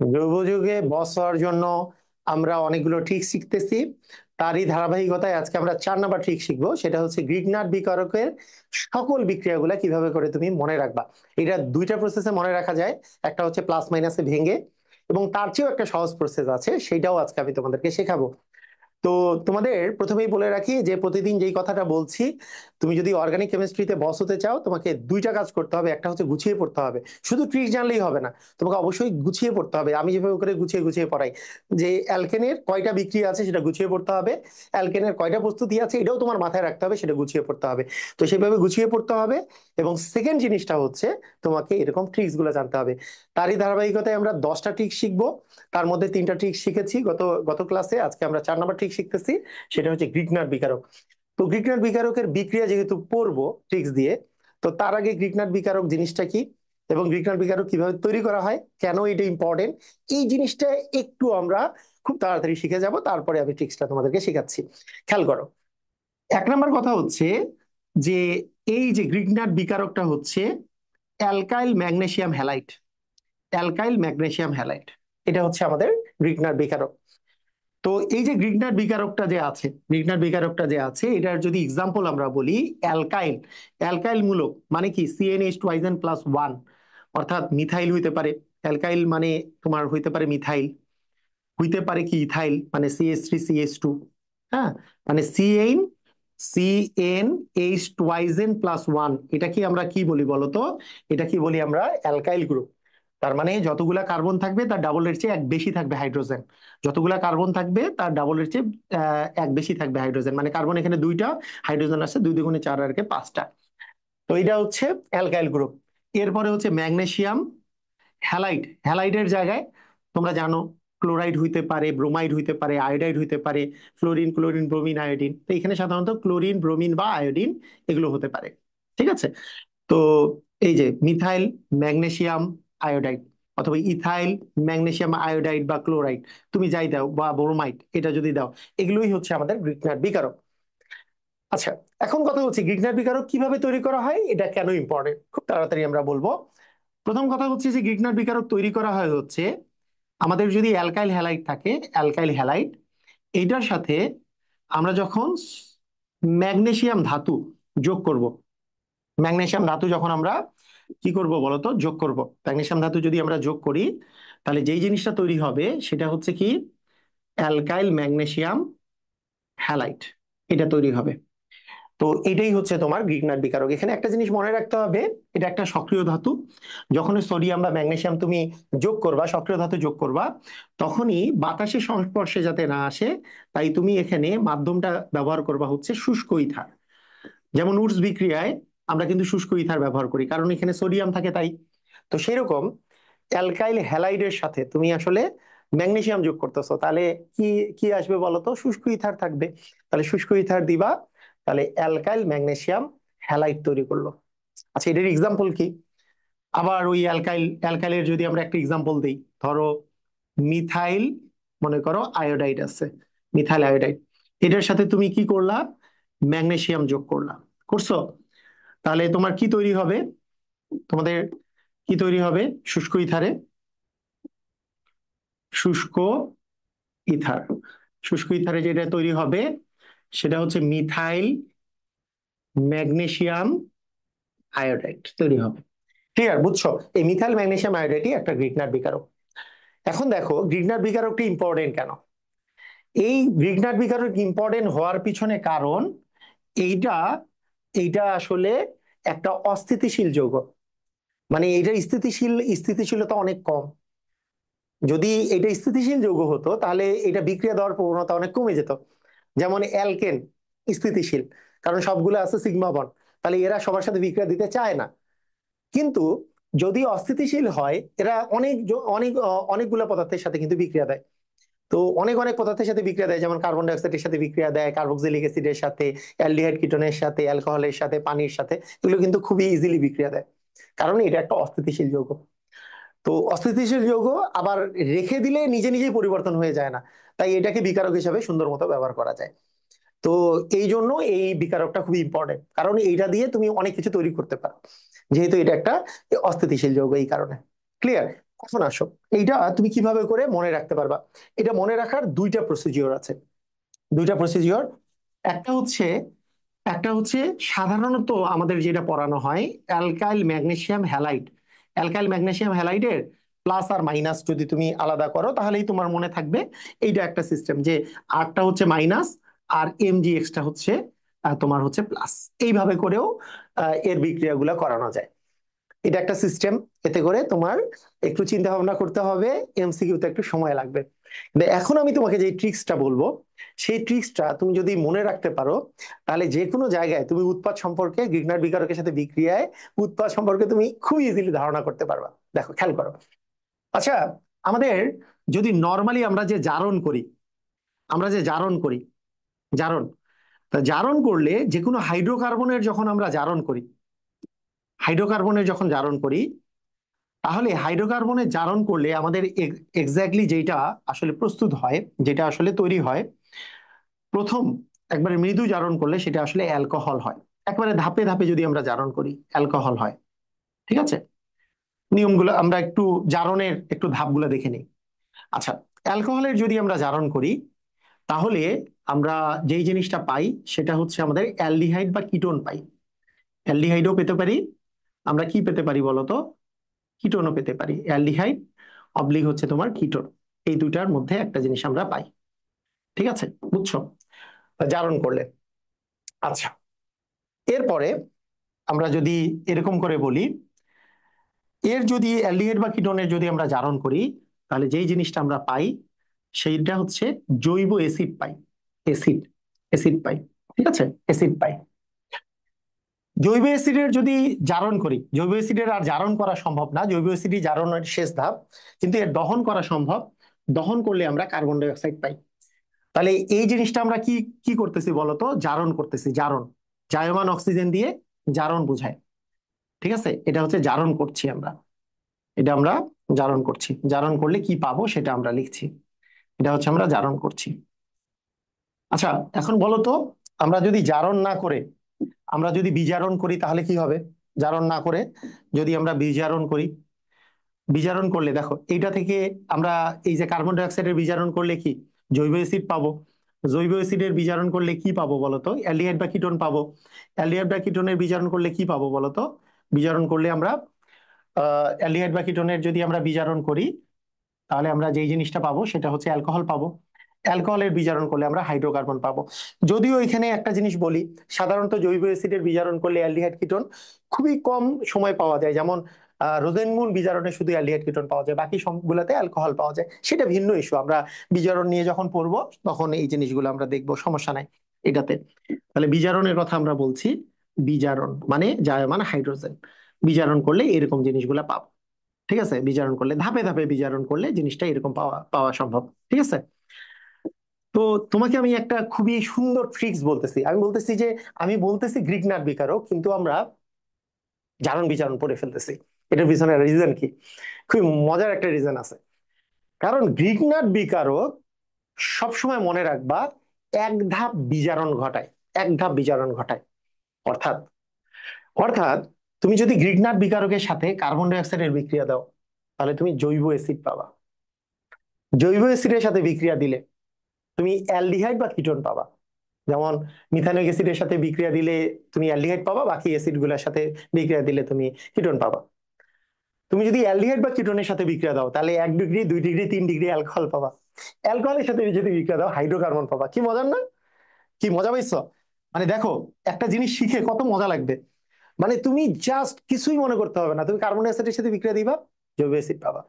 জৈব যৌগে বস হওয়ার জন্য আমরা অনেকগুলো ট্রিক শিখতেছি। তারই ধারাবাহিকতায় আজকে আমরা 4 নম্বর ট্রিক শিখবো, সেটা হচ্ছে গ্রিগনার বিকারকের সকল বিক্রিয়াগুলা কিভাবে করে তুমি মনে রাখবা। এটা দুইটা প্রসেসে মনে রাখা যায়, একটা হচ্ছে প্লাস মাইনাসে ভেঙে, এবং তার চেয়েও একটা সহজ প্রসেস আছে, সেটাও আজকে আমি তোমাদেরকে শেখাবো। তো তোমাদের প্রথমেই বলে রাখি যে প্রতিদিন যেই কথাটা বলছি, তুমি যদি অর্গানিক কেমিস্ট্রিতে বস হতে চাও, তোমাকে দুইটা কাজ করতে হবে। একটা হচ্ছে গুছিয়ে পড়তে হবে, শুধু ট্রিক জানলেই হবে না, তোমাকে অবশ্যই গুছিয়ে পড়তে হবে। আমি যেভাবে করে গুছিয়ে গুছিয়ে পড়াই, যে অ্যালকেনের কয়টা বিক্রিয়া আছে সেটা গুছিয়ে পড়তে হবে, অ্যালকেনের কয়টা প্রস্তুতি আছে এটাও তোমার মাথায় রাখতে হবে, সেটা গুছিয়ে পড়তে হবে। তো সেভাবে গুছিয়ে পড়তে হবে। এবং সেকেন্ড জিনিসটা হচ্ছে তোমাকে এরকম ট্রিক্স গুলো জানতে হবে। তারই ধারাবাহিকতায় আমরা 10টা ট্রিক শিখবো। তার মধ্যে 3টা ট্রিক শিখেছি গত গত ক্লাসে, আজকে আমরা 4 নম্বর ট্রিক শিখতেছি, সেটা হচ্ছে গ্রিগনার বিকারক। তো গ্রিগনার বিকারকের বিক্রিয়া যেহেতু পড়বো ট্রিক্স দিয়ে, তো তার আগে গ্রিগনার বিকারক জিনিসটা কি এবং গ্রিগনার বিকারক কিভাবে তৈরি করা হয়, কেন এটা ইম্পর্টেন্ট, এই জিনিসটা একটু আমরা খুব তাড়াতাড়ি শিখে যাব, তারপরে আমি ট্রিক্সটা তোমাদেরকে শেখাচ্ছি। খেয়াল করো, 1 নম্বর কথা হচ্ছে যে এই যে গ্রিগনার বিকারকটা হচ্ছে alkyl magnesium halide. Alkyl magnesium halide, এটা হচ্ছে আমাদের গ্রিগনার বিকারক। তো এই যে গ্রিগনার বিকারকটা যে আছে, গ্রিগনার বিকারকটা যে আছে, এটার যদি এক্সাম্পল আমরা বলি, অ্যালকাইল, অ্যালকাইল মূলক মানে কি CnH2n+1, অর্থাৎ মিথাইল হইতে পারে। অ্যালকাইল মানে তোমার হইতে পারে মিথাইল, হইতে পারে কি ইথাইল মানে CH3CH2। হ্যাঁ, মানে CnH2n+1, এটা কি আমরা কি বলি বলতো? এটা কি বলি আমরা? Alkyl group. তার মানে যতগুলা কার্বন থাকবে তার ডাবলের চেয়ে এক বেশি থাকবে হাইড্রোজেন। যতগুলা কার্বন থাকবে তার ডাবলের চেয়ে এক বেশি থাকবে হাইড্রোজেন। মানে কার্বন এখানে 2টা, হাইড্রোজেন আছে 2 দুগুণে 4 আর 5টা। তো এটা হচ্ছে অ্যালকাইল গ্রুপ। এরপরে হচ্ছে ম্যাগনেসিয়াম হ্যালাইড। হ্যালাইডের জায়গায় তোমরা জানো ক্লোরাইড হইতে পারে, ব্রোমাইড হইতে পারে, আয়োডাইড হইতে পারে, ফ্লোরিন, ক্লোরিন, ব্রোমিন, আয়োডিন। তো এখানে সাধারণত ক্লোরিন, ব্রোমিন বা আয়োডিন এগুলো হতে পারে। ঠিক আছে? তো এই যে মিথাইল ম্যাগনেসিয়াম আয়োডাইড, অথবা ইথাইল ম্যাগনেসিয়াম আয়োডাইড বা ক্লোরাইড, তুমি যাই দাও, বা ব্রোমাইড এটা যদি দাও, এগুলোই হচ্ছে আমাদের গ্রিগনার বিকারক। আচ্ছা, এখন কথা হচ্ছে গ্রিগনার বিকারক কিভাবে তৈরি করা হয়, এটা কেন ইম্পর্টেন্ট, খুব তাড়াতাড়ি আমরা বলবো। প্রথম কথা হচ্ছে যে গ্রিগনার বিকারক তৈরি করা হয় হচ্ছে, আমাদের যদি অ্যালকাইল হ্যালাইড থাকে, অ্যালকাইল হ্যালাইড, এইটার সাথে আমরা যখন ম্যাগনেসিয়াম ধাতু যোগ করব, ম্যাগনেসিয়াম ধাতু যখন আমরা কি করব বলতো, যোগ করব, ম্যাগনেসিয়াম ধাতু যদি আমরা যোগ করি, তাহলে যেই জিনিসটা তৈরি হবে সেটা হচ্ছে কি অ্যালকাইল ম্যাগনেসিয়াম হ্যালাইড, এটা তৈরি হবে। তো এটাই হচ্ছে তোমার গ্রিগনার বিকারক। এখানে একটা জিনিস মনে রাখতে হবে, এটা একটা সক্রিয় ধাতু। যখন সোডিয়াম বা ম্যাগনেসিয়াম তুমি যোগ করবা, সক্রিয় ধাতু যোগ করবা, তখনই বাতাসের সংস্পর্শে যাতে না আসে, তাই তুমি এখানে মাধ্যমটা ব্যবহার করবা হচ্ছে শুষ্ক ইথার। যেমন উডস বিক্রিয়ায় আমরা কিন্তু শুষ্ক ইথার ব্যবহার করি, কারণ এখানে সোডিয়াম থাকে তাই। তো সেরকম অ্যালকাইল হ্যালাইডের সাথে তুমি আসলে ম্যাগনেসিয়াম যোগ করতেছো, তাহলে কি কি আসবে বলতো? শুষ্ক ইথার থাকবে। তাহলে শুষ্ক ইথার দিবা, তাহলে অ্যালকাইল ম্যাগনেসিয়াম হ্যালাইড তৈরি করলো। আচ্ছা, এটার এক্সাম্পল কি? আবার ওই অ্যালকাইলের যদি আমরা একটা এক্সাম্পল দিই, ধরো মিথাইল, মনে করো আয়োডাইড আছে, মিথাইল আয়োডাইড, এটার সাথে তুমি কি করলা? ম্যাগনেসিয়াম যোগ করলা, করছো? তাহলে তোমার কি তৈরি হবে? তোমাদের কি তৈরি হবে শুষ্ক ইথারে? শুষ্ক ইথার, শুষ্ক ইথারে যেটা তৈরি হবে সেটা হচ্ছে মিথাইল ম্যাগনেসিয়াম আয়োডাইড তৈরি হবে। ক্লিয়ার? বুঝছো? এই মিথাইল ম্যাগনেসিয়াম আয়োডাইডই একটা গ্রিগনার বিকারক। এখন দেখো গ্রিগনার বিকারকটি ইম্পর্টেন্ট কেন। এই গ্রিগনার বিকারক ইম্পর্টেন্ট হওয়ার পিছনে কারণ, এইটা এইটা আসলে একটা অস্থিতিশীল যৌগ। মানে এইটার স্থিতিশীলতা অনেক কম। যদি এটা স্থিতিশীল যৌগ হতো তাহলে এটা বিক্রিয়া দেওয়ার প্রবণতা অনেক কমে যেত। যেমন অ্যালকেন স্থিতিশীল, কারণ সবগুলো আছে সিগমা বন্ড, তাহলে এরা সবার সাথে বিক্রিয়া দিতে চায় না। কিন্তু যদি অস্থিতিশীল হয়, এরা অনেকগুলো পদার্থের সাথে কিন্তু বিক্রিয়া দেয়। তো অনেক অনেক পদার্থের সাথে বিক্রিয়া দেয়, যেমন কার্বন ডাইঅক্সাইডের সাথে বিক্রিয়া দেয়, কার্বক্সিলিক অ্যাসিডের সাথে, অ্যালডিহাইড কিটোনের সাথে, অ্যালকোহলের সাথে, পানির সাথে, এগুলো কিন্তু খুবই ইজিলি বিক্রিয়া দেয়, কারণ এটা একটা অস্থিতিশীল যৌগ। তো অস্থিতিশীল যৌগ আবার রেখে দিলে নিজে নিজেই পরিবর্তন হয়ে যায় না, তাই এটাকে বিকারক হিসাবে সুন্দর মতো ব্যবহার করা যায়। তো এই জন্য এই বিকারকটা খুবই ইম্পর্টেন্ট, কারণ এইটা দিয়ে তুমি অনেক কিছু তৈরি করতে পারো, যেহেতু এটা একটা অস্থিতিশীল যৌগ, এই কারণে। ক্লিয়ার? এখন আসো, এইটা তুমি কিভাবে করে মনে রাখতে পারবা? এটা মনে রাখার দুইটা প্রসিজিওর আছে, দুইটা প্রসিজিওর। একটা হচ্ছে একটা হচ্ছে সাধারণত আমাদের যেটা পড়ানো হয় alkyl magnesium halide. Alkyl magnesium হ্যালাইডের প্লাস আর মাইনাস যদি তুমি আলাদা করো তাহলেই তোমার মনে থাকবে। এইটা একটা সিস্টেম যে আরটা হচ্ছে মাইনাস আর এমজিএক্সটা হচ্ছে তোমার হচ্ছে প্লাস। এইভাবে করেও এর বিক্রিয়াগুলো করানো যায়। এটা একটা সিস্টেম। এতে করে তোমার একটু চিন্তা ভাবনা করতে হবে, এমসিকিউতে একটু সময় লাগবে। কিন্তু এখন আমি তোমাকে যে ট্রিক্সটা বলবো, সেই ট্রিক্সটা তুমি যদি মনে রাখতে পারো, তাহলে যে কোনো জায়গায় তুমি উৎপাদ সম্পর্কে, গ্রিগনার বিকারকের সাথে বিক্রিয়ায় উৎপাদ সম্পর্কে তুমি খুব ইজিলি ধারণা করতে পারবা। দেখো, খেয়াল করো। আচ্ছা, আমাদের যদি নর্মালি আমরা যে জারণ করি, আমরা যে জারণ করি, জারণ, তা জারণ করলে যে কোনো হাইড্রোকার্বনের যখন আমরা জারণ করি, হাইড্রোকার্বনের যখন জারণ করি, তাহলে হাইড্রোকার্বনের জারণ করলে আমাদের এক্স্যাক্টলি যেটা আসলে প্রস্তুত হয়, যেটা আসলে তৈরি হয়, প্রথম একবারে মৃদু জারণ করলে সেটা আসলে অ্যালকোহল হয়। একবারে ধাপে ধাপে যদি আমরা জারণ করি অ্যালকোহল হয়। ঠিক আছে, নিয়মগুলো আমরা একটু জারণের একটু ধাপগুলো দেখে নিই। আচ্ছা, অ্যালকোহলের যদি আমরা জারণ করি তাহলে আমরা যেই জিনিসটা পাই সেটা হচ্ছে আমাদের অ্যালডিহাইড বা কিটোন পাই। অ্যালডিহাইডও পেতে পারি, আমরা কি পেতে পারি বলতো, কিটোনও পেতে পারি। অ্যালডিহাইড অবলিক হচ্ছে তোমার কিটোন, এই দুইটার মধ্যে একটা জিনিস আমরা পাই। ঠিক আছে, বুঝছো? জারণ করলে। আচ্ছা, এরপরে আমরা যদি এরকম করে বলি, এর যদি অ্যালডিহাইড বা কিটোনের যদি আমরা জারণ করি তাহলে যেই জিনিসটা আমরা পাই সেইটা হচ্ছে জৈব অ্যাসিড পাই। অ্যাসিড, অ্যাসিড পাই। ঠিক আছে, অ্যাসিড পাই। জৈব অ্যাসিডের যদি জারণ করি, জৈব অ্যাসিডের আর জারণ করা সম্ভব না, জৈব অ্যাসিডই জারণের শেষ ধাপ, কিন্তু এর দহন করা সম্ভব। দহন করলে আমরা কার্বন ডাই অক্সাইড পাই। তাহলে এই জিনিসটা আমরা কি কি করতেছি বলতো, জারণ করতেছি। জারণ, জায়মান অক্সিজেন দিয়ে জারণ বোঝায়। ঠিক আছে, এটা হচ্ছে জারণ করছি আমরা, এটা আমরা জারণ করছি। জারণ করলে কি পাবো সেটা আমরা লিখছি, এটা হচ্ছে আমরা জারণ করছি। আচ্ছা, এখন বলো তো, আমরা যদি জারণ না করে আমরা যদি বিজারণ করি তাহলে কি হবে? জারণ না করে যদি আমরা বিজারণ করি, বিজারণ করলে দেখো এইটা থেকে আমরা এই যে কার্বন ডাই অক্সাইডের বিজারণ করলে কি জৈব অ্যাসিড পাবো। জৈব অ্যাসিডের বিজারণ করলে কি পাবো বলতো? অ্যালডিহাইড বা কিটোন পাবো। অ্যালডিহাইড বা কিটোনের বিজারণ করলে কি পাবো বলতো? বিজারণ করলে আমরা অ্যালডিহাইড বা কিটোনের যদি আমরা বিজারণ করি তাহলে আমরা যেই জিনিসটা পাবো সেটা হচ্ছে অ্যালকোহল পাবো। অ্যালকোহলের বিজারণ করলে আমরা হাইড্রোকার্বন পাবো। যদিও এখানে একটা জিনিস বলি, সাধারণত জৈব অ্যাসিডের বিজারণ করলে অ্যালডিহাইড কিটোন খুবই কম সময় পাওয়া যায়। যেমন রোজেনমুন বিজারণে শুধু অ্যালডিহাইড কিটোন পাওয়া যায়, বাকি সবগুলোতে অ্যালকোহল পাওয়া যায়। সেটা ভিন্ন ইস্যু, আমরা বিজারণ নিয়ে যখন পড়বো তখন এই জিনিসগুলো আমরা দেখবো, সমস্যা নাই এটাতে। তাহলে বিজারণের কথা আমরা বলছি, বিজারণ মানে জায়মান হাইড্রোজেন। বিজারণ করলে এরকম জিনিসগুলো পাবো। ঠিক আছে, বিজারণ করলে ধাপে ধাপে বিজারণ করলে জিনিসটা এরকম পাওয়া পাওয়া সম্ভব। ঠিক আছে, তো তোমাকে আমি একটা খুবই সুন্দর ট্রিক্স বলতেছি। আমি বলতেছি যে আমি বলতেছি গ্রিগনার বিকারক, কিন্তু আমরা জারণ বিজারণ পড়ে ফেলতেছি। এটার পিছনে রিজন কি? খুবই মজার একটা রিজন আছে। কারণ গ্রিগনার বিকারক সবসময় মনে রাখবা এক ধাপ বিজারণ ঘটায়, এক ধাপ বিজারণ ঘটায়। অর্থাৎ অর্থাৎ তুমি যদি গ্রিগনার বিকারকের সাথে কার্বন ডাই অক্সাইডের বিক্রিয়া দাও তাহলে তুমি জৈব অ্যাসিড পাবা। জৈব অ্যাসিডের সাথে বিক্রিয়া দিলে তুমি অ্যালডিহাইড বা কিটোন পাবা। যেমন মিথানোইক অ্যাসিডের সাথে বিক্রিয়া দিলে তুমি অ্যালডিহাইড পাবা, বাকি অ্যাসিড গুলোর সাথে বিক্রিয়া দিলে তুমি কিটোন পাবা। তুমি যদি অ্যালডিহাইড বা কিটোনের সাথে বিক্রিয়া দাও তাহলে 1 ডিগ্রি, 2 ডিগ্রি, 3 ডিগ্রি অ্যালকোহল পাবা। অ্যালকোহলের সাথে যদি বিক্রিয়া দাও হাইড্রোকার্বন পাবা। কি মজার না? কি মজা পাইছো? মানে দেখো, একটা জিনিস শিখে কত মজা লাগবে। মানে তুমি জাস্ট কিছুই মনে করতে হবে না, তুমি কার্বন ডাই অক্সাইডের সাথে বিক্রিয়া দিবা, জৈব অ্যাসিড পাবা।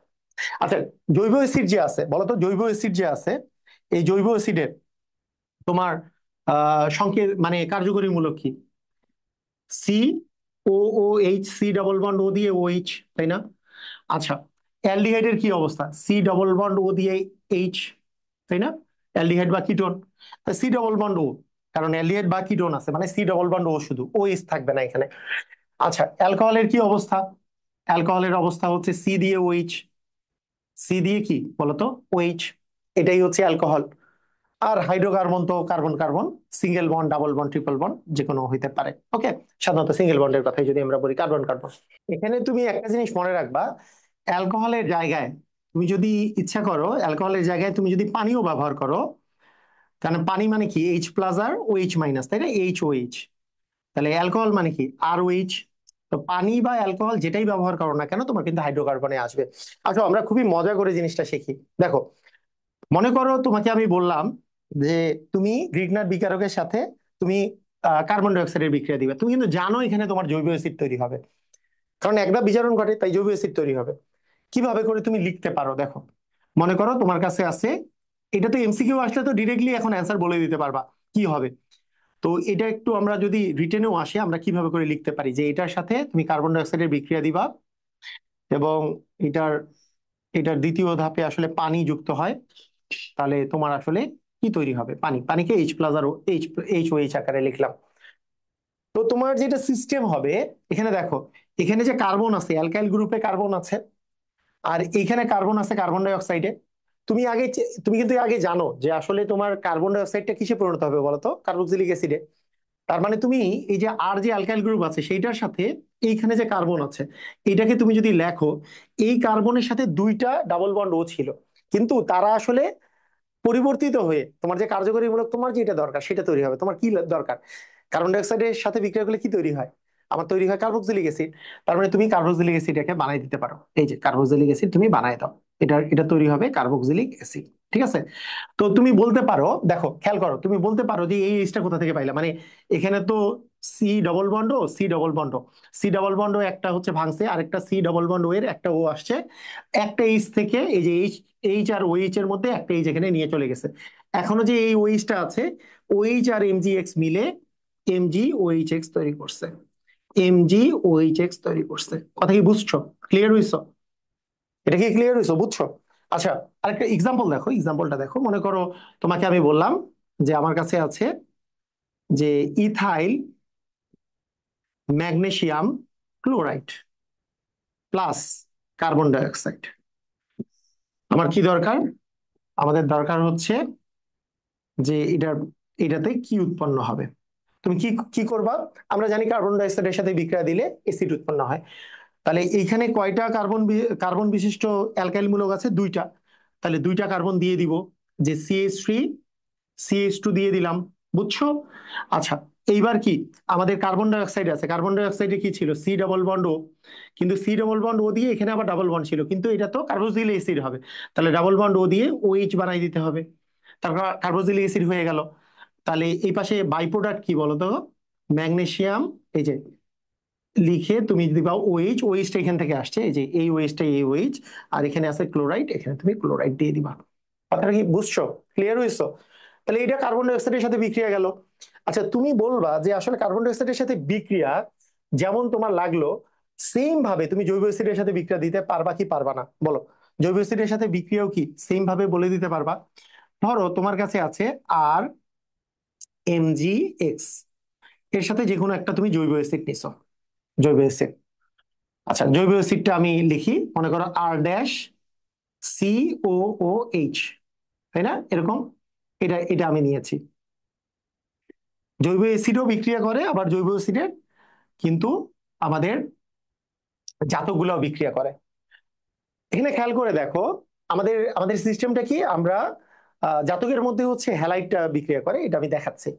আচ্ছা, জৈব অ্যাসিড যে আছে বলতো, জৈব অ্যাসিড যে আছে, এই জৈব অ্যাসিডের তোমার সংকেত মানে কার্যকরী মূলক কি? C, O, O H, C double bond O দিয়ে ও এইচ, তাই না? আচ্ছা, অ্যালডিহাইডের কি অবস্থা? সি ডবল বন্ড ও দিয়ে এইচ, তাই না? অ্যালডিহাইড বা কিটোন, সি ডবল বন্ড ও, কারণ অ্যালডিহাইড বা কিটোন আছে মানে সি ডবল বন্ড ও, শুধু ও এইচ থাকবে না এখানে। আচ্ছা, অ্যালকোহলের কি অবস্থা? অ্যালকোহলের অবস্থা হচ্ছে সি দিয়ে ও এইচ, সি দিয়ে কি বলতো, ও এইচ। এটাই হচ্ছে অ্যালকোহল। আর হাইড্রোকার্বন তো carbon carbon, single bond, double bond, triple bond যে কোনো হইতে পারে। ওকে, সাধারণত সিঙ্গেল বন্ডের কথাই যদি আমরা বলি, কার্বন কার্বন। এখানে তুমি একটা জিনিস মনে রাখবা, অ্যালকোহলের জায়গায় তুমি যদি ইচ্ছা করো, অ্যালকোহলের জায়গায় তুমি যদি পানিও ব্যবহার করো, কারণ পানি মানে কি এইচ প্লাস আর ও এইচ মাইনাস, তাই না, এইচ ও এইচ, তাহলে অ্যালকোহল মানে কি আর ও এইচ। তো পানি বা অ্যালকোহল যেটাই ব্যবহার করো না কেন, তোমার কিন্তু হাইড্রোকার্বনে আসবে। আচ্ছা, আমরা খুবই মজা করে জিনিসটা শিখি। দেখো, মনে করো তোমাকে আমি বললাম যে তুমি গ্রিগনার বিকারকের সাথে তুমি কার্বন ডাই অক্সাইডের বিক্রিয়া দিবে, তুমি কিন্তু জানো এখানে তোমার জৈব অ্যাসিড তৈরি হবে, কারণ একবার বিজারণ ঘটে তাই জৈব অ্যাসিড তৈরি হবে। কিভাবে করে তুমি লিখতে পারো দেখো, মনে করো তোমার কাছে আছে, এটা তো এমসিকিউ আসলে তো ডিরেক্টলি এখন অ্যান্সার বলে দিতে পারবা কি হবে। তো এটা একটু আমরা যদি রিটেনেও আসে, আমরা কিভাবে করে লিখতে পারি যে এটার সাথে তুমি কার্বন ডাই অক্সাইডের বিক্রিয়া দিবা, এবং এটার এটার দ্বিতীয় ধাপে আসলে পানি যুক্ত হয়, তাহলে তোমার আসলে কি তৈরি হবে, পানি, পানিকে এইচ প্লাস আর এইচ এইচ ও এইচ আকারে লিখলাম। তো তোমার যেটা সিস্টেম হবে, এখানে দেখো, এখানে যে কার্বন আছে, অ্যালকাইল গ্রুপে কার্বন আছে, আর এইখানে কার্বন আছে কার্বন ডাই অক্সাইডে। তুমি কিন্তু আগে জানো যে আসলে তোমার কার্বন ডাই অক্সাইডটা কিসে পরিণত হবে বলতো, কার্বক্সিলিক অ্যাসিডে। তার মানে তুমি এই যে আর যে অ্যালকাইল গ্রুপ আছে সেইটার সাথে এইখানে যে কার্বন আছে, এইটাকে তুমি যদি লেখো, এই কার্বনের সাথে দুইটা ডাবল বন্ড ও ছিল, কিন্তু তারা আসলে পরিবর্তিত হয়ে তোমার যে কার্যকরীমূলক তোমার যেটা দরকার সেটা তৈরি হবে। তোমার কি দরকার, কার্বন ডাই অক্সাইডের সাথে বিক্রিয়া করলে কি তৈরি হয়, আমার তৈরি হয় কার্বক্সিলিক অ্যাসিড। তার মানে তুমি কার্বক্সিলিক অ্যাসিডকে বানাই দিতে পারো, এই যে কার্বক্সিলিক অ্যাসিড তুমি বানাই দাও, এটা এটা তৈরি হবে কার্বক্সিলিক অ্যাসিড। ঠিক আছে। তো তুমি বলতে পারো, দেখো খেয়াল করো, তুমি বলতে পারো যে এই এইচটা কোথা থেকে পাইলা, মানে এখানে তো C double bond, C double bond, C double bond একটা হচ্ছে ভাঙছে, আরেকটা সি ডবল বন্ড এর একটা ও আসছে, একটা এইচ থেকে এই যে এইচ, এইচ আর ওইচ এর মধ্যে একটা এইচ এখানে নিয়ে চলে গেছে। এখনো যে এই ওইচটা আছে, ওইচ আর এমজি এক্স মিলে এমজি ওইচ এক্স তৈরি করছে, এমজি ওইচ এক্স তৈরি করছে। কথা কি বুঝছো, ক্লিয়ার হইছো, এটা কি ক্লিয়ার হইছো, বুঝছো? আচ্ছা, আরেকটা এক্সাম্পল দেখো, এক্সাম্পলটা দেখো, মনে করো তোমাকে আমি বললাম যে আমার কাছে আছে যে ethyl magnesium chloride plus carbon dioxide. আমার কি দরকার, আমাদের দরকার হচ্ছে যে এটাতে কি উৎপন্ন হবে। তুমি কি কি করবা, আমরা জানি কার্বন ডাই অক্সাইডের সাথে বিক্রিয়া দিলে অ্যাসিড উৎপন্ন হয়। তাহলে এইখানে কয়টা কার্বন বিশিষ্ট অ্যালকাইল মূলক আছে, দুইটা, তাহলে দুইটা কার্বন দিয়ে দিব, যে CH3 CH2 দিয়ে দিলাম, বুঝছো? আচ্ছা, এইবার কি, আমাদের কার্বন ডাই অক্সাইড আছে, কার্বন ডাই অক্সাইডে কি ছিল, সি ডবল বন্ড ও, কিন্তু সি ডবল বন্ড ও দিয়ে এখানে আবার ডাবল বন্ড ছিল, কিন্তু এটা তো কার্বক্সিলিক অ্যাসিড হবে, তাহলে ডাবল বন্ড ও দিয়ে OH বানাই দিতে হবে, তারপর কার্বক্সিলিক অ্যাসিড হয়ে গেল। তাহলে এই পাশে বাই প্রোডাক্ট কি বলতো, ম্যাগনেসিয়াম, এই যে লিখে তুমি যদি পাও OH, OH টা এখান থেকে আসছে, এই যে এই OH টা এই OH, আর এখানে আছে ক্লোরাইড, এখানে তুমি ক্লোরাইড দিয়ে দিবা। কথাটা কি বুঝছো, ক্লিয়ার হয়েছো? তাহলে এটা কার্বন ডাই অক্সাইডের সাথে বিক্রিয়া গেল। আচ্ছা, তুমি বলবা যে আসলে কার্বন ডাই অক্সাইডের সাথে বিক্রিয়া যেমন তোমার লাগলো, সেম ভাবে তুমি জৈব অ্যাসিডের সাথে বিক্রিয়া দিতে পারবা কি পারবা না বলো, জৈব অ্যাসিডের সাথে বিক্রিয়াও কি সেম ভাবে বলে দিতে পারবা? ধরো তোমার কাছে আছে আর MgX, এর সাথে যে কোনো একটা তুমি জৈব অ্যাসিড নিছো, জৈব অ্যাসিড। আচ্ছা, জৈব অ্যাসিডটা আমি লিখি, মনে করো আর ড্যাশ COOH, তাই না, এরকম, এটা এটা আমি নিয়েছি। জৈব অ্যাসিডও বিক্রিয়া করে, আবার জৈব অ্যাসিডের কিন্তু আমাদের জাতকগুলোও বিক্রিয়া করে। এখানে খেয়াল করে দেখো, আমাদের আমাদের সিস্টেমটা কি, আমরা জাতকের মধ্যে হচ্ছে হ্যালাইডটা বিক্রিয়া করে, এটা আমি দেখাচ্ছি।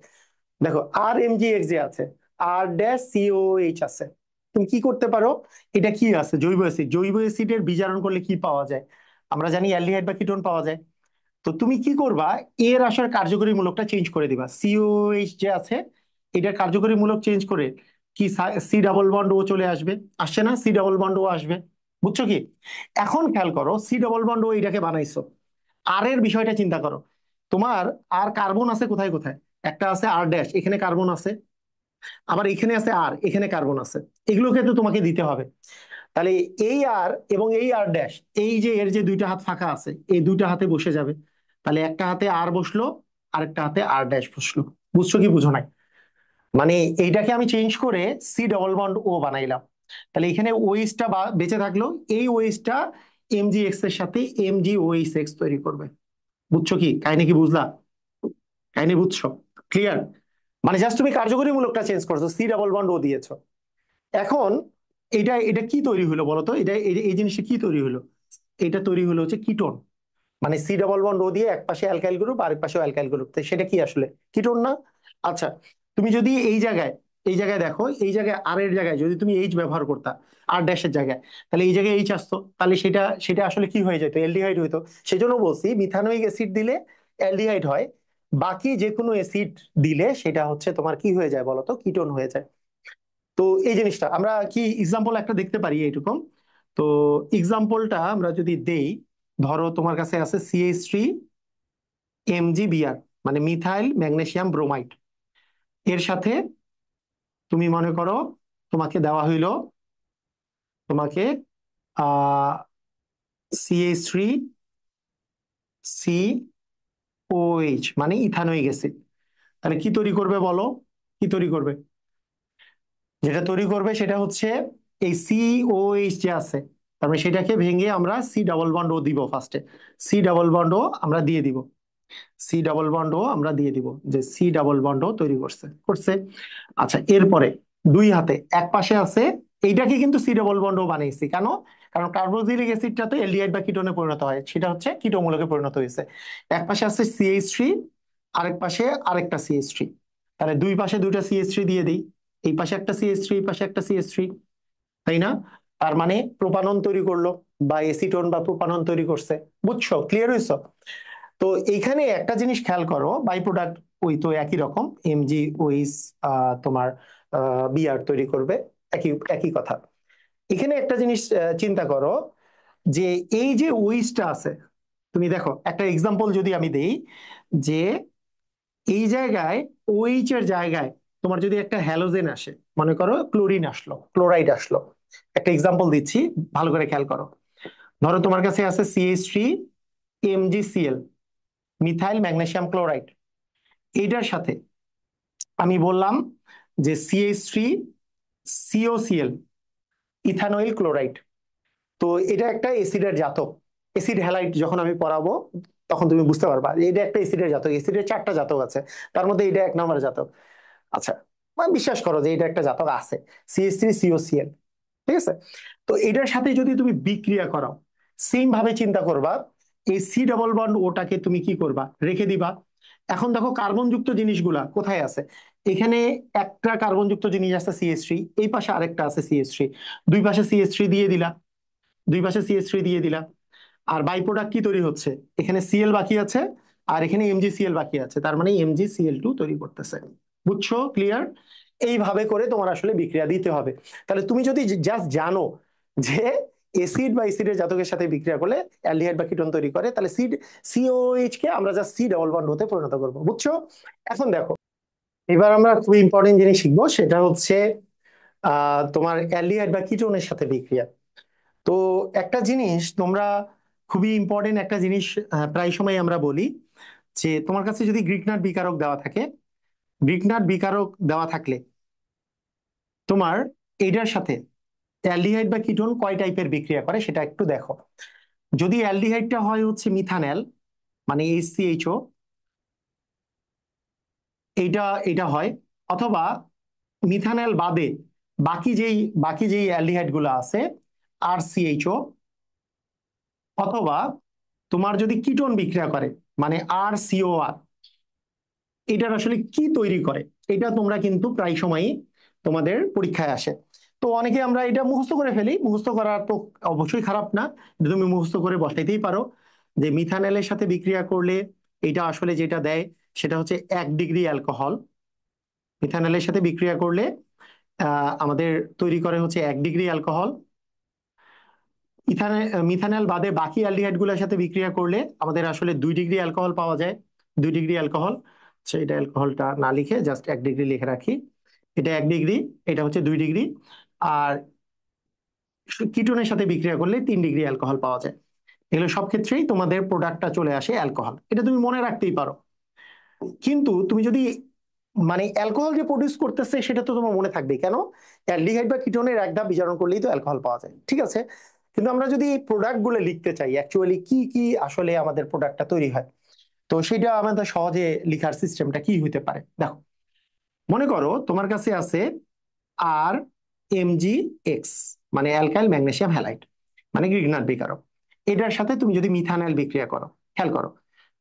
দেখো আর MgX যে আছে, আর ড্যাশ COH আছে, তুমি কি করতে পারো, এটা কি আছে, জৈব অ্যাসিড, জৈব অ্যাসিডের বিজারণ করলে কি পাওয়া যায়, আমরা জানি অ্যালডিহাইড বা কিটোন পাওয়া যায়। তো তুমি কি করবা, এর আসলে কার্যকরী মূলকটা চেঞ্জ করে দিবা, COH যে আছে এটার কার্যকরী মূলক চেঞ্জ করে কি সি ডাবল বন্ড ও চলে আসবে, আসছে না, সি ডাবল বন্ড ও আসবে, বুঝছো কি? এখন খেয়াল করো, সি ডাবল বন্ড ও এটাকে বানাইছো, আর এর বিষয়টা চিন্তা করো, তোমার আর কার্বন আছে কোথায় কোথায়, একটা আছে আর ড্যাশ, এখানে কার্বন আছে, আবার এখানে আছে আর, এখানে কার্বন আছে, এগুলোকে তো তোমাকে দিতে হবে। তাহলে এই আর এবং এই আর ড্যাশ, এই যে এর যে দুইটা হাত ফাঁকা আছে, এই দুইটা হাতে বসে যাবে, তাহলে একটা হাতে আর বসলো, আরেকটা হাতে আর ড্যাশ বসলো, বুঝছো কি বুঝো নাই? মানে এইটাকে আমি চেঞ্জ করে সি ডবল বন্ড ও বানাইলাম, তাহলে এখানে ওইসটা বেঁচে থাকলো, এই ওইসটা MgX এর সাথে MgOH তৈরি করবে, বুঝছো কি কাহিনী, কি বুঝলা, কাহিনী বুঝছো, ক্লিয়ার? মানে জাস্ট তুমি কার্যকরী মূলকটা চেঞ্জ করছো, সি ডাবল বন্ড ও দিয়েছো। এখন এটা এটা কি তৈরি হলো বলতো, এটা এই জিনিসটা কি তৈরি হলো? এটা তৈরি হলো হচ্ছে কিটোন। মানে সি ডাবল বন্ড ও দিয়ে এক পাশে অ্যালকাইল গ্রুপ আরেক পাশে অ্যালকাইল গ্রুপ, তো সেটা কি আসলে কিটোন না? আচ্ছা, তুমি যদি এই জায়গায় দেখো, এই জায়গায় আর এর জায়গায় যদি তুমি এইচ ব্যবহার করতা, আর ড্যাশের জায়গায়, তাহলে এই জায়গায় এইচ আসতো, তাহলে সেটা সেটা আসলে কি হয়ে যেত? অ্যালডিহাইড হইতো। সেজন্য বলছি মিথানোইক অ্যাসিড দিলে অ্যালডিহাইড হয়, বাকি যে কোনো অ্যাসিড দিলে সেটা হচ্ছে তোমার কি হয়ে যায় বলতো, কিটোন হয়ে যায়। তো এই জিনিসটা আমরা কি এক্সাম্পল একটা দেখতে পারি এইরকম? তো এক্সাম্পলটা আমরা যদি দেই, ধরো তোমার কাছে আছে CH3MgBr, মানে মিথাইল ম্যাগনেসিয়াম ব্রোমাইড। এর সাথে তুমি মনে করো তোমাকে দেওয়া হইলো, তোমাকে আহ CH3COH মানে ইথানোইক অ্যাসিড। তাহলে কি তৈরি করবে বলো? কি তৈরি করবে? যেটা তৈরি করবে সেটা হচ্ছে এই COH যে আছে, তার মানে সেটাকে ভেঙে আমরা সি ডাবল বন্ড ও দিব ফার্স্টে। সি ডাবল বন্ড ও আমরা দিয়ে দিব, সি ডাবল বন্ড ও আমরা দিয়ে দিব, যে সি ডাবল বন্ড ও তৈরি করছে করছে। আচ্ছা, এরপরে দুই হাতে এক পাশে আছে, এইটাকে কিন্তু সি ডাবল বন্ড ও বানিয়েছি কেন? কারণ কার্বক্সিলিক অ্যাসিডটা তো এলডিহাইড বা কিটোনে পরিণত হয়, সেটা হচ্ছে কিটোমূলকে পরিণত হয়েছে। এক পাশে আছে CH3, আরেক পাশে আরেকটা CH3, তাহলে দুই পাশে দুইটা CH3 দিয়ে দিই। এই পাশে একটা CH3, এই পাশে একটা CH3, তাই না? তার মানে প্রোপানন তৈরি করলো, বা এসিটোন বা প্রোপানন তৈরি করছে। বুঝছো? ক্লিয়ার হয়েছো? তো এইখানে একটা জিনিস খেয়াল করো, বাই প্রোডাক্ট ওই তো একই রকম, MgOH তোমার বিআর তৈরি করবে, একই একই কথা। এখানে একটা জিনিস চিন্তা করো, যে এই যে ওইসটা আছে, তুমি দেখো একটা এক্সাম্পল যদি আমি দেই, যে এই জায়গায় ওইচ এর জায়গায় তোমার যদি একটা হ্যালোজেন আসে, মনে করো ক্লোরিন আসলো, ক্লোরাইড আসলো, একটা এক্সাম্পল দিচ্ছি, ভালো করে খেয়াল করো। ধরো তোমার কাছে আছে CH3MgCl, মিথাইল ম্যাগনেসিয়াম ক্লোরাইড। এইটার সাথে আমি বললাম যে CH3COCl, ইথানয়েল ক্লোরাইড। তো এটা একটা এসিডের জাতক। এসিড হ্যালাইড যখন আমি পড়াবো তখন তুমি বুঝতে পারবা যে এটা একটা এসিডের জাতক। এসিডের চারটা জাতক আছে, তার মধ্যে এটা এক নম্বর জাতক। আচ্ছা, মানে বিশ্বাস করো যে এটা একটা জাতক আছে, CH3COCl, ঠিক আছে? তো এটার সাথে যদি তুমি বিক্রিয়া করাও, সেম ভাবে চিন্তা করবা, এই সি ডাবল বন্ড ওটাকে তুমি কি করবা? রেখে দিবা। এখন দেখো কার্বনযুক্ত জিনিসগুলা কোথায় আছে। এখানে একটা কার্বনযুক্ত জিনিস আছে CH3, এই পাশে আরেকটা আছে CH3, দুই পাশে CH3 দিয়ে দিলা, দুই পাশে CH3 দিয়ে দিলা। আর বাই প্রোডাক্ট কি তৈরি হচ্ছে? এখানে Cl বাকি আছে, আর এখানে MgCl বাকি আছে, তার মানে MgCl2 তৈরি করতেছে। বুঝছো? ক্লিয়ার? এইভাবে করে তোমার আসলে বিক্রিয়া দিতে হবে। তাহলে তুমি যদি জাস্ট জানো যে এসিড বা এসিডের জাতকের সাথে বিক্রিয়া করলে অ্যালডিহাইড বা কিটোন তৈরি করে, তাহলে COH কে আমরা জাস্ট সি ডাবল বন্ড হতে পরিণত করবো। বুঝছো? এখন দেখো, এবার আমরা খুবই ইম্পর্টেন্ট জিনিস শিখবো, সেটা হচ্ছে তোমার অ্যালডিহাইড বা কিটোনের সাথে বিক্রিয়া। তো একটা জিনিস তোমরা, খুবই ইম্পর্টেন্ট একটা জিনিস, প্রায় সময় আমরা বলি যে তোমার কাছে যদি গ্রিকনাট বিকারক দেওয়া থাকে, গ্রিকনাট বিকারক দেওয়া থাকলে তোমার এইটার সাথে অ্যালডিহাইড বা কিটোন কয় টাইপের বিক্রিয়া করে সেটা একটু দেখো। যদি অ্যালডিহাইডটা হয় হচ্ছে মিথানেল, মানে HCHO, এইটা এটা হয়, অথবা মিথানেল বাদে বাকি যেই বাকি যেই অ্যালডিহাইড গুলো আছে RCHO, অথবা তোমার যদি কিটোন বিক্রিয়া করে মানে RCOR, এটার আসলে কি তৈরি করে, এটা তোমরা কিন্তু প্রায় সময়ই তোমাদের পরীক্ষায় আসে। তো অনেকে আমরা এটা মুখস্থ করে ফেলি, মুখস্থ করা তো অবশ্যই খারাপ না, এটা তুমি মুখস্থ করে বসাইতেই পারো, যে মিথানলের সাথে বিক্রিয়া করলে এটা আসলে যেটা দেয় সেটা হচ্ছে 1 ডিগ্রি অ্যালকোহল। মিথানলের সাথে বিক্রিয়া করলে আমাদের তৈরি করে হচ্ছে 1 ডিগ্রি অ্যালকোহল। মিথানল বাদে বাকি অ্যালডিহাইড গুলোর সাথে বিক্রিয়া করলে আমাদের আসলে 2 ডিগ্রি অ্যালকোহল পাওয়া যায়। 2 ডিগ্রি অ্যালকোহল, এটা অ্যালকোহলটা না লিখে জাস্ট 1 ডিগ্রি লিখে রাখি। এটা 1 ডিগ্রি, এটা হচ্ছে 2 ডিগ্রি। আর কিটোনের সাথে বিক্রিয়া করলে 3 ডিগ্রি অ্যালকোহল পাওয়া যায়। এগুলো সব ক্ষেত্রেই তোমাদের প্রোডাক্টটা চলে আসে অ্যালকোহল, এটা তুমি মনে রাখতেই পারো। কিন্তু তুমি যদি মানে অ্যালকোহল যে প্রডিউস করতেছে সেটা তো তোমার মনে থাকবেই কেন, অ্যালডিহাইড বা কিটোনের এক ধাপ বিজারণ করলেই তো অ্যালকোহল পাওয়া যায়, ঠিক আছে? কিন্তু আমরা যদি এই প্রোডাক্ট গুলো লিখতে চাই অ্যাকচুয়ালি কি কি আসলে আমাদের প্রোডাক্টটা তৈরি হয়, তো সেটা আমাদের সহজে লিখার সিস্টেমটা কি হইতে পারে দেখো। মনে করো তোমার কাছে আছে RMgX, মানে অ্যালকাইল ম্যাগনেসিয়াম হ্যালাইড, মানে গ্রিগনার বিকারক। এটার সাথে তুমি যদি মিথানল বিক্রিয়া করো, খেয়াল করো,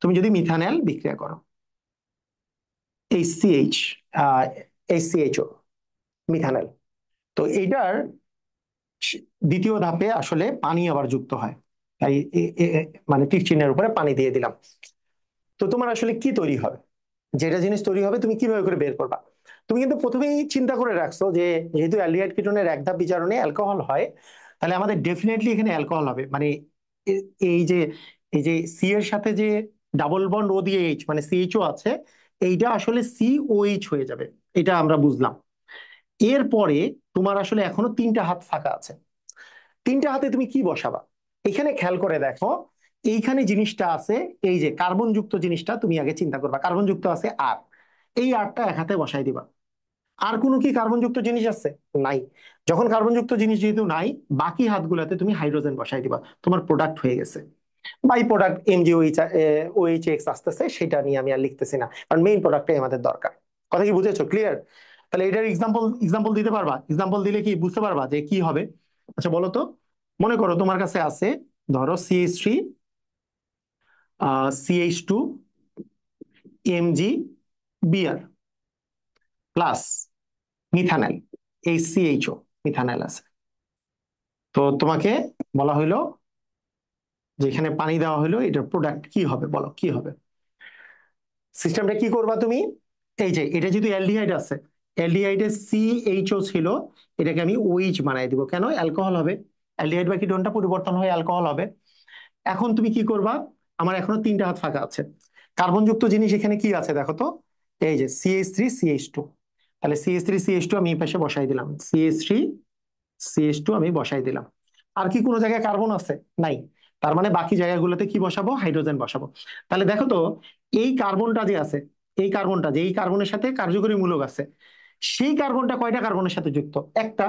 তুমি যদি মিথানল বিক্রিয়া করো, HCH, HCHO, মিথানল, তো এইটার দ্বিতীয় ধাপে আসলে পানি আবার যুক্ত হয়। তাই মানে তীর চিহ্নের উপরে পানি দিয়ে দিলাম। তো তোমার আসলে কি তৈরি হবে, যেটা জিনিস তৈরি হবে তুমি কিভাবে করে বের করবা? তুমি কিন্তু প্রথমেই চিন্তা করে রাখছো যে যেহেতু অ্যালডিহাইড কিটোনের এক ধাপ বিচারণে অ্যালকোহল হয়, তাহলে আমাদের ডেফিনেটলি এখানে অ্যালকোহল হবে। মানে এই যে সি এর সাথে যে ডাবল বন্ড ও দিয়ে এইচ মানে সিএইচও আছে, এইটা আসলে সিওএইচ হয়ে যাবে। এটা আমরা বুঝলাম। এরপরে তোমার আসলে এখনো তিনটা হাত ফাঁকা আছে। তিনটা হাতে তুমি কি বসাবা? এখানে খেয়াল করে দেখো, এইখানে জিনিসটা আছে, এই যে কার্বন যুক্ত জিনিসটা তুমি আগে চিন্তা করবা। কার্বন যুক্ত আছে আর, এই আরটা এক হাতে বসাই দিবা। আর কোনো কি কার্বন যুক্ত জিনিস আছে? নাই। যখন কার্বন যুক্ত জিনিস যেহেতু নাই, বাকি হাতগুলাতে তুমি হাইড্রোজেন বসাই দিবা, তোমার প্রোডাক্ট হয়ে গেছে। বাই প্রোডাক্ট এমজিওএইচ, ওএইচএক্স আসতেছে, সেটা নিয়ে আমি আর লিখতেছি না, কারণ মেইন প্রোডাক্টটাই আমাদের দরকার। কথা কি বুঝেছো? ক্লিয়ার? তাহলে এটার এক্সাম্পল দিতে পারবা? এক্সাম্পল দিলে কি বুঝতে পারবা যে কি হবে? আচ্ছা বলো তো, মনে করো তোমার কাছে আছে, ধরো CH3, CH2, MgBr plus methanol, HCHO, methanol আছে। তো তোমাকে বলা হইলো যে এখানে পানি দেওয়া হইলো, এটার প্রোডাক্ট কি হবে, বলো কি হবে? সিস্টেমটা কি করবা তুমি? এই যে এটা যেহেতু অ্যালডিহাইড আছে, অ্যালডিহাইডের CHO ছিল, এটাকে আমি OH বানাই দিব। কেন? অ্যালকোহল হবে। অ্যালডিহাইড বা কিটোনটা পরিবর্তন হয়ে অ্যালকোহল হবে। এখন তুমি কি করবা? আমার এখনো তিনটা হাত ফাঁকা আছে। কার্বন যুক্ত জিনিস এখানে কি আছে দেখো তো, এই যে CH3 CH2। তাহলে CH3 CH2 আমি এই পাশে বসাই দিলাম, CH3 CH2 আমি বসাই দিলাম। আর কি কোনো জায়গায় কার্বন আছে? নাই। তার মানে বাকি জায়গাগুলোতে কি বসাবো? হাইড্রোজেন বসাবো। তাহলে দেখো তো, এই কার্বনটা যে আছে, এই কার্বনটা যে এই কার্বনের সাথে কার্যকরী মূলক আছে, সেই কার্বনটা কয়টা কার্বনের সাথে যুক্ত? একটা।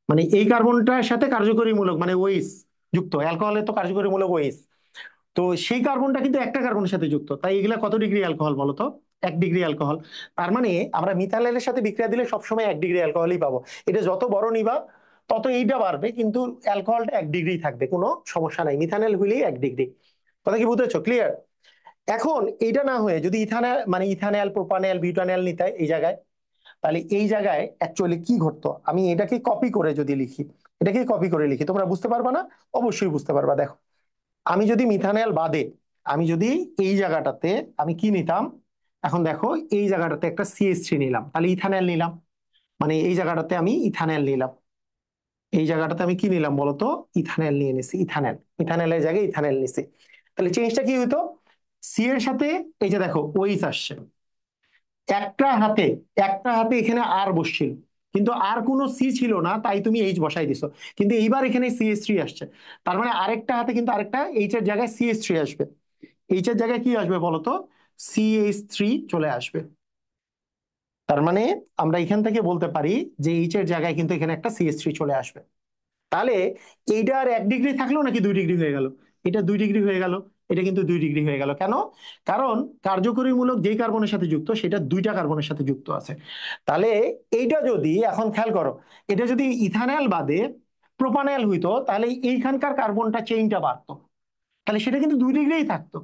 মানে এই কার্বনটার সাথে কার্যকরী মূলক মানে ওইস যুক্ত, অ্যালকোহলের তো কার্যকরী মূলক ওইস। তো সেই কার্বনটা কিন্তু একটা কার্বনের সাথে যুক্ত, তাই এগুলা কত ডিগ্রি অ্যালকোহল বলো তো? 1 ডিগ্রি অ্যালকোহল। তার মানে আমরা মিথানলের সাথে বিক্রিয়া দিলে সবসময় 1 ডিগ্রি অ্যালকোহলই পাবো। এটা যত বড় নিবা তত এইটা বাড়বে, কিন্তু অ্যালকোহলটা 1 ডিগ্রি থাকবে, কোনো সমস্যা নাই। মিথানল হইলেই 1 ডিগ্রি। কথা কি বুঝেছো? ক্লিয়ার? এখন এইটা না হয়ে যদি ইথানল মানে ইথানল, প্রোপানল, বিউটানল নিতে হয় এই জায়গায়, তাহলে এই জায়গায় অ্যাকচুয়ালি কি ঘটতো? আমি এটাকে কপি করে যদি লিখি, এটাকে কপি করে লিখি, তোমরা বুঝতে পারবা না? অবশ্যই বুঝতে পারবা। দেখো, আমি যদি মিথানল বাদে, আমি যদি এই জায়গাটাতে আমি কি নিতাম, এখন দেখো এই জায়গাটাতে একটা CH3 নিলাম, তাহলে ইথানল নিলাম। মানে এই জায়গাটাতে আমি ইথানল নিলাম, এই জায়গাটাতে আমি কি নিলাম বলতো? ইথানল নিয়ে নিছি, ইথানল, ইথানলের জায়গায় ইথানল নিছি। তাহলে চেঞ্জটা কি হইতো? সি এর সাথে এই যে দেখো ওইস আসছে, একটা হাতে, একটা হাতে এখানে আর বসছিল, কিন্তু আর কোনো সি ছিল না, তাই তুমি এইচ বসাই দিছো। কিন্তু এইবার এখানে CH3 আসছে, তার মানে আরেকটা হাতে কিন্তু আরেকটা এইচ এর জায়গায় CH3 আসবে। এইচ এর জায়গায় কি আসবে বলতো? CH3 চলে আসবে। তার মানে আমরা এখান থেকে বলতে পারি যে এইচ এর জায়গায় কিন্তু এখানে একটা CH3 চলে আসবে। তাহলে এইটা আর 1 ডিগ্রি থাকলো নাকি 2 ডিগ্রি হয়ে গেল? এটা 2 ডিগ্রি হয়ে গেল, এটা কিন্তু 2 ডিগ্রি হয়ে গেল। কেন? কারণ কার্যকরীমূলক যেই কার্বনের সাথে যুক্ত সেটা দুইটা কার্বনের সাথে যুক্ত আছে। তাহলে এইটা যদি, এখন খেয়াল করো, এটা যদি ইথানল বাদে প্রোপানল হইতো, তাহলে এইখানকার কার্বনটা চেইনটা বাড়তো, তাহলে সেটা কিন্তু 2 ডিগ্রিই থাকতো।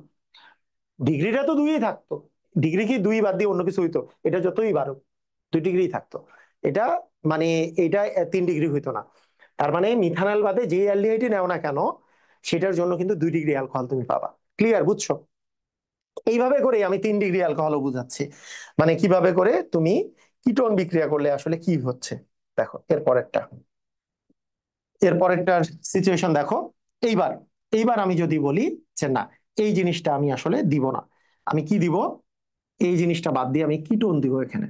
ডিগ্রিটা তো 2ই থাকতো। ডিগ্রি কি 2 বাদ দিয়ে অন্য কিছু হইতো? এটা যতই বাড়ুক 2 ডিগ্রি থাকতো। এটা মানে এটা 3 ডিগ্রি হইতো না। তার মানে মিথানল বাদে যে অ্যালডিহাইডই নাও না কেন, সেটার জন্য কিন্তু 2 ডিগ্রি অ্যালকোহল তুমি পাবা। ক্লিয়ার? বুঝছো? এইভাবে করে আমি 3 ডিগ্রি অ্যালকোহলও বুঝাচ্ছি, মানে কিভাবে করে তুমি কিটোন বিক্রিয়া করলে আসলে কি হচ্ছে। দেখো এরপরেরটার সিচুয়েশন দেখো। এইবার এইবার আমি যদি বলি যে না, এই জিনিসটা আমি আসলে দিব না, আমি কি দিব? এই জিনিসটা বাদ দিয়ে আমি কিটোন দিব এখানে।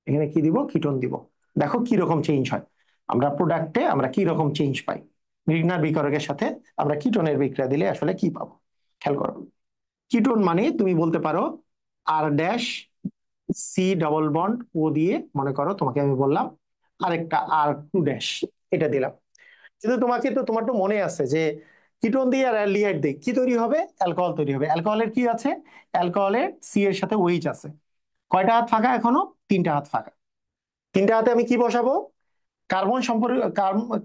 এখানে কি দিব? কিটোন দিব। দেখো কি রকম চেঞ্জ হয়, আমরা প্রোডাক্টে আমরা কি রকম চেঞ্জ পাই। গ্রিগনার বিকারকের সাথে আমরা কিটোনের বিক্রিয়া দিলে আসলে কি পাবো, খেয়াল করো। কিটোন মানে তুমি বলতে পারো আর dash C double bond O দিয়ে, মনে করো তোমাকে আমি বললাম আরেকটা R2 ড্যাশ, এটা দিলাম। কিন্তু তোমার তো মনে আছে যে কিটোন দিয়ে আর অ্যালডিহাইড দিয়ে কি তৈরি হবে? অ্যালকোহল তৈরি হবে। অ্যালকোহলের কি আছে? অ্যালকোহলের সি এর সাথে ওইচ আছে। কয়টা হাত ফাঁকা এখনো? তিনটা হাত ফাঁকা। তিনটা হাতে আমি কি বসাবো? কার্বন সম্পর্ক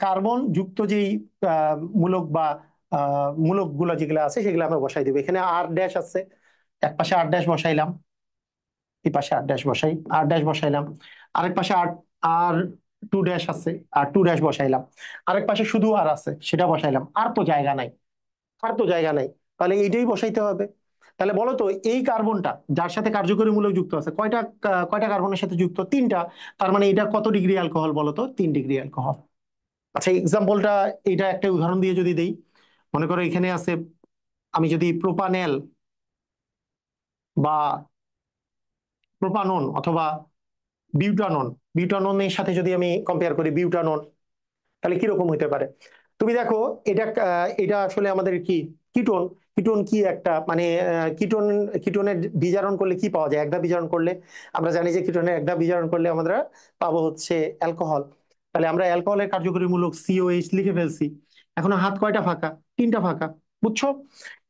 কার্বন যুক্ত যেই মূলক বা মূলক গুলো যেগুলো আছে সেগুলো আমরা বসাই দেবো। এখানে আর ড্যাশ আছে, এক পাশে আর ড্যাশ বসাইলাম, এই পাশে আর ড্যাশ বসাই, আর ড্যাশ বসাইলাম। আরেক পাশে আর আর টু ড্যাশ আছে, আর টু ড্যাশ বসাইলাম। আরেক পাশে শুধু আর আছে, সেটা বসাইলাম। আর তো জায়গা নাই, আর তো জায়গা নাই, তাহলে এইটাই বসাইতে হবে। তাহলে বলো তো এই কার্বনটা যার সাথে কার্যকরী মূলক যুক্ত আছে কয়টা, কয়টা কার্বনের সাথে যুক্ত? তিনটা। তার মানে এটা কত ডিগ্রি অ্যালকোহল বলো তো? 3 ডিগ্রি অ্যালকোহল। আচ্ছা এক্সাম্পলটা, এটা একটা উদাহরণ দিয়ে যদি দেই, মনে করো এখানে আছে, আমি যদি প্রোপানেল বা প্রোপানন অথবা বিউটানন, বিউটাননের সাথে যদি আমি কম্পেয়ার করি বিউটানন, তাহলে কিরকম হতে পারে? তুমি দেখো, এটা এটা আসলে আমাদের কি কিটোন। কিটোন কি একটা মানে কিটোন, কিটোনের বিজারণ করলে কি পাওয়া যায়? একদা বিজারণ করলে আমরা জানি যে কিটোনের একদা বিজারণ করলে আমরা পাবো হচ্ছে অ্যালকোহল। তাহলে আমরা অ্যালকোহলের কার্যকরী মূলক সিওএইচ লিখে ফেলছি। এখনো হাত কয়টা ফাঁকা? তিনটা ফাঁকা। বুঝছো?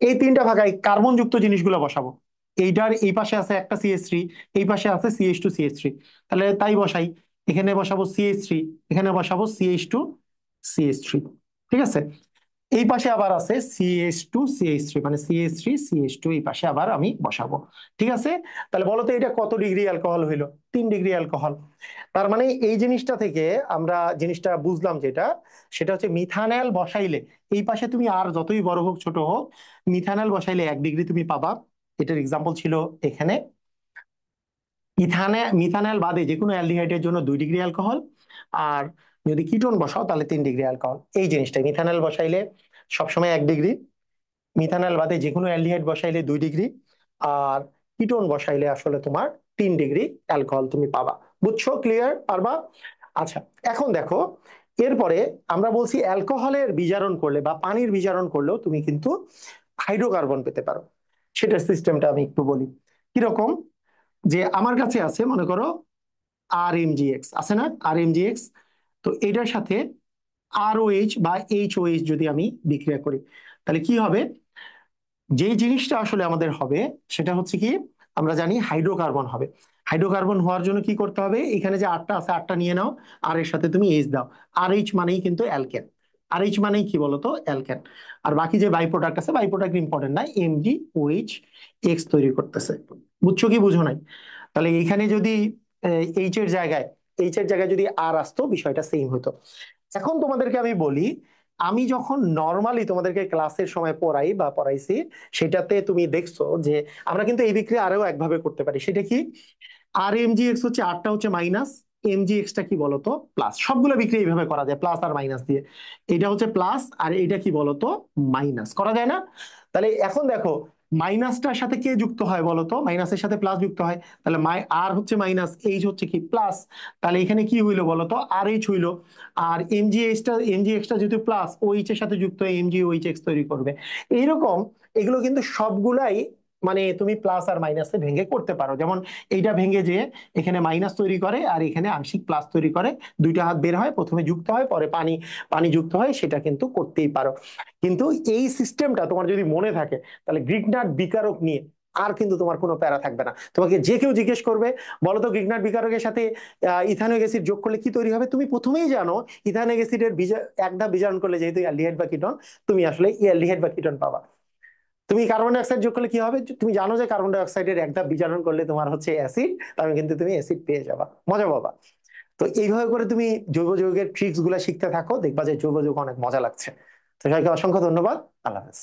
এই তিনটা ফাঁকায় কার্বন যুক্ত জিনিসগুলো বসাবো। এইটার এই পাশে আছে একটা CH3, এই পাশে আছে CH2CH3। তাহলে তাই বসাই, এখানে বসাবো CH3, এখানে বসাবো CH2CH3। ঠিক আছে? এই পাশে আবার আছে CH2CH3, মানে CH3CH2 এই পাশে আবার আমি বসাবো। ঠিক আছে? তাহলে বলো তো এটা কত ডিগ্রি অ্যালকোহল হইলো? 3 ডিগ্রি অ্যালকোহল। তার মানে এই জিনিসটা থেকে আমরা জিনিসটা বুঝলাম যেটা, সেটা হচ্ছে মিথানল বসাইলে, এই পাশে তুমি আর যতই বড় হোক ছোট হোক, মিথানল বসাইলে 1 ডিগ্রি তুমি পাবা। এটার এক্সাম্পল ছিল এখানে। মিথানল বাদে যে কোনো অ্যালডিহাইডের জন্য 2 ডিগ্রি অ্যালকোহল। আর যদি কিটোন বসাও তাহলে 3 ডিগ্রি অ্যালকোহল। এই জিনিসটাই মিথানল বসাইলে সবসময় 1 ডিগ্রি, মিথানল বাদে যে কোনো অ্যালডিহাইড বসাইলে 2 ডিগ্রি, আর কিটোন বসাইলে আসলে তোমার 3 ডিগ্রি অ্যালকোহল তুমি পাবা। বুঝছো? ক্লিয়ার? পারবা? আচ্ছা, এখন দেখো, এরপরে আমরা বলছি অ্যালকোহলের বিজারণ করলে বা পানির বিজারণ করলেও তুমি কিন্তু হাইড্রোকার্বন পেতে পারো। সেটার সিস্টেমটা আমি একটু বলি কিরকম। যে আমার কাছে আছে মনে করো RMgX আছে না, RMgX। তো এটার সাথে ROH বা HOH যদি আমি বিক্রিয়া করি, তাহলে কি হবে? যে জিনিসটা আসলে আমাদের হবে সেটা হচ্ছে কি, আমরা জানি হাইড্রোকার্বন হবে। হাইড্রোকার্বন হওয়ার জন্য কি করতে হবে? এখানে যে আটটা আছে, আটটা নিয়ে নাও, আর এর সাথে তুমি এইচ দাও। আর এইচ মানেই কিন্তু অ্যালকেন। আর এইচ মানেই কি বলতো? অ্যালকেন। আর বাকি যে বাই প্রোডাক্ট আছে, বাই প্রোডাক্ট ইম্পর্টেন্ট না, MgOH তৈরি করতেছে। বুঝছো কি বুঝো নাই? তাহলে এইখানে যদি এইচ এর জায়গায়, এইচ এর জায়গায় যদি আর আসতো, বিষয়টা সেম হতো। এখন তোমাদেরকে আমি বলি, আমি যখন নর্মালি তোমাদেরকে ক্লাসের সময় পড়াই বা পড়াইছি, সেটাতে তুমি দেখছো যে আমরা কিন্তু এই বিক্রিয়া আরো একভাবে করতে পারি। সেটা কি? RMgX হচ্ছে, আরটা হচ্ছে মাইনাস, MgX টা কি বলতো? প্লাস। সবগুলো বিক্রিয়া এইভাবে করা যায়, প্লাস আর মাইনাস দিয়ে। এটা হচ্ছে প্লাস আর এটা কি বলতো? মাইনাস। করা যায় না? তাহলে এখন দেখো, মাইনাসটার সাথে কে যুক্ত হয় বলতো? মাইনাসের সাথে প্লাস যুক্ত হয়। তাহলে আর হচ্ছে মাইনাস, এইচ হচ্ছে কি প্লাস। তাহলে এখানে কি হইলো বলতো? আর এইচ হইলো। আর এমজিএক্সটা যেহেতু প্লাস, ওইচ এর সাথে যুক্ত হয়ে MgOH তৈরি করবে। এইরকম এগুলো কিন্তু সবগুলাই মানে তুমি প্লাস আর মাইনাসে ভেঙে করতে পারো। যেমন এইটা ভেঙে যে এখানে মাইনাস তৈরি করে আর এখানে আংশিক প্লাস তৈরি করে, দুইটা হাত বের হয়, প্রথমে যুক্ত হয় পরে পানি পানি যুক্ত হয়, সেটা কিন্তু করতেই পারো। কিন্তু এই সিস্টেমটা তোমার যদি মনে থাকে, তাহলে গ্রিগনার্ড বিকারক নিয়ে আর কিন্তু তোমার কোনো প্যারা থাকবে না। তোমাকে যে কেউ জিজ্ঞেস করবে, বলো তো গ্রিগনার্ড বিকারকের সাথে ইথানোয়িক অ্যাসিড যোগ করলে কি তৈরি হবে, তুমি প্রথমেই জানো ইথানোয়িক অ্যাসিডের এক ধাপ বিজারণ করলে যেহেতু অ্যালডিহাইড বা কিটোন, তুমি আসলে অ্যালডিহাইড বা কিটোন পাবা। তুমি কার্বন ডাইঅক্সাইড যোগ করলে কি হবে? তুমি জানো যে কার্বন ডাইঅক্সাইডের এক ধাপ বিজারণ করলে তোমার হচ্ছে অ্যাসিড, তাহলে কিন্তু তুমি অ্যাসিড পেয়ে যাবা, মজা পাবা। তো এইভাবে করে তুমি জৈব যৌগের ট্রিক্স গুলা শিখতে থাকো, দেখবা যে জৈব যৌগ অনেক মজা লাগছে। তো সবাইকে অসংখ্য ধন্যবাদ। আল্লাহ হাফেজ।